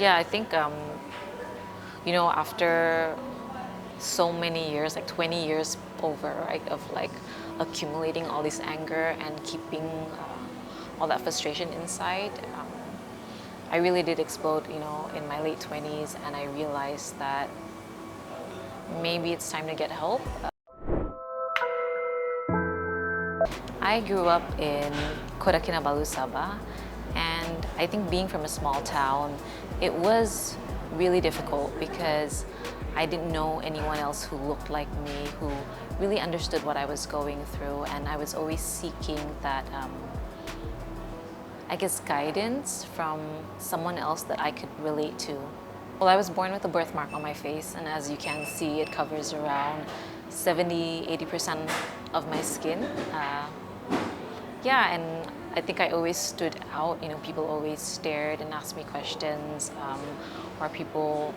Yeah, I think, after so many years, like 20 years over, right, of like accumulating all this anger and keeping all that frustration inside, I really did explode, in my late 20s, and I realized that maybe it's time to get help. I grew up in Kota Kinabalu, Sabah, and I think being from a small town, it was really difficult because I didn't know anyone else who looked like me, who really understood what I was going through, and I was always seeking that, I guess, guidance from someone else that I could relate to. Well, I was born with a birthmark on my face, and as you can see, it covers around 70–80% of my skin. Yeah, and I think I always stood out. People always stared and asked me questions, or people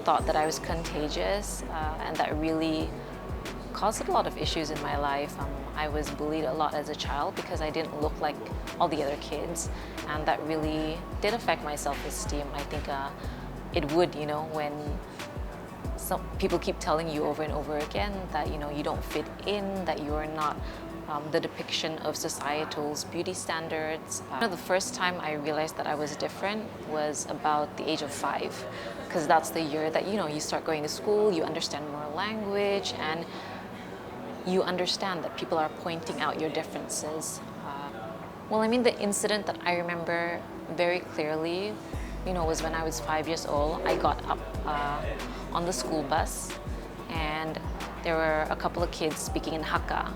thought that I was contagious, and that really caused a lot of issues in my life. I was bullied a lot as a child because I didn't look like all the other kids, and that really did affect my self-esteem. I think it would, when some people keep telling you over and over again that you don't fit in, that you are not the depiction of societal's beauty standards. The first time I realized that I was different was about the age of 5, because that's the year that you start going to school, you understand more language, and you understand that people are pointing out your differences. Well, the incident that I remember very clearly, was when I was 5 years old. I got up on the school bus, and there were a couple of kids speaking in Hakka,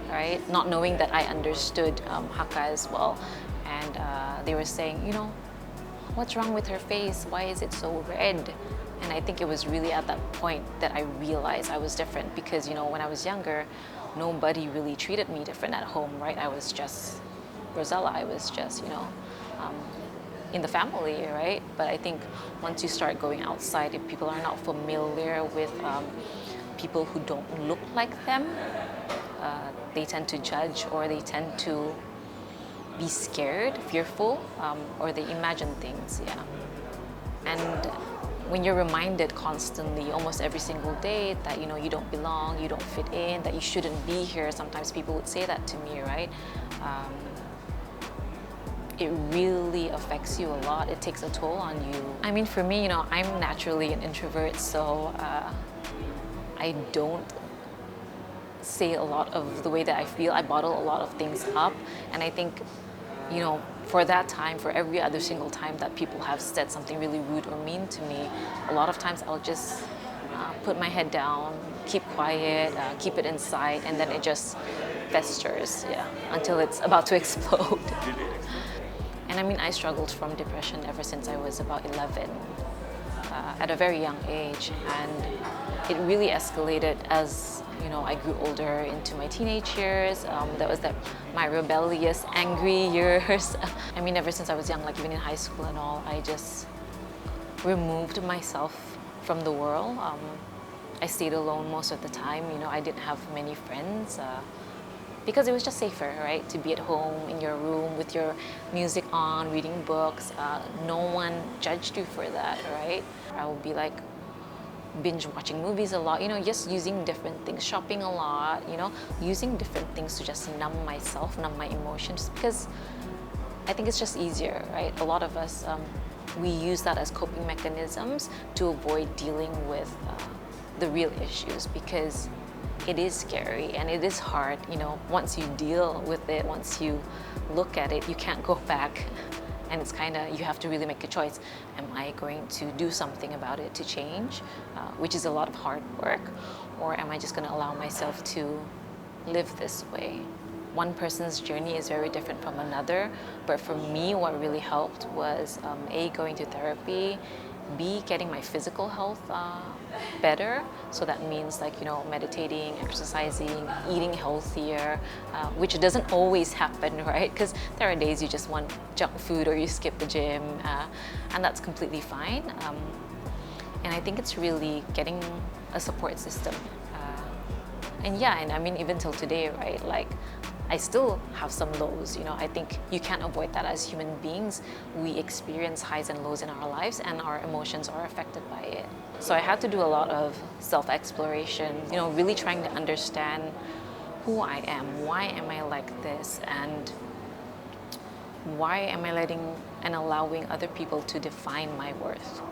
right? Not knowing that I understood Hakka as well. And they were saying, what's wrong with her face? Why is it so red? And I think it was really at that point that I realized I was different because, when I was younger, nobody really treated me different at home, right? I was just Rozella. I was just, in the family, right? But I think once you start going outside, if people are not familiar with people who don't look like them, they tend to judge, or they tend to be scared, fearful, or they imagine things, yeah. And when you're reminded constantly, almost every single day, that you don't belong, you don't fit in, that you shouldn't be here, sometimes people would say that to me, right? It really affects you a lot. It takes a toll on you. For me, I'm naturally an introvert, so I don't say a lot of the way that I feel. I bottle a lot of things up, and I think, for that time, for every other single time that people have said something really rude or mean to me, a lot of times I'll just put my head down, keep quiet, keep it inside, and then it just festers, yeah, until it's about to explode. And I struggled from depression ever since I was about 11, at a very young age, and it really escalated as I grew older into my teenage years. That was my rebellious, angry years. Ever since I was young, like even in high school and all, I just removed myself from the world. I stayed alone most of the time. I didn't have many friends. Because it was just safer, right? To be at home in your room with your music on, reading books. No one judged you for that, right? I would be like binge watching movies a lot, just using different things, shopping a lot, using different things to just numb myself, numb my emotions, because I think it's just easier, right? A lot of us, we use that as coping mechanisms to avoid dealing with the real issues, because it is scary and it is hard. Once you deal with it, once you look at it, you can't go back. And it's you have to really make a choice. Am I going to do something about it to change, which is a lot of hard work, or am I just going to allow myself to live this way? One person's journey is very different from another, but for me, what really helped was A, going to therapy, B, getting my physical health better. So that means meditating, exercising, eating healthier, which doesn't always happen, right? Because there are days you just want junk food or you skip the gym, and that's completely fine. And I think it's really getting a support system. And even till today, right? I still have some lows. You know, I think you can't avoid that as human beings. We experience highs and lows in our lives, and our emotions are affected by it. So I had to do a lot of self-exploration, you know, really trying to understand who I am, why am I like this, and why am I letting and allowing other people to define my worth.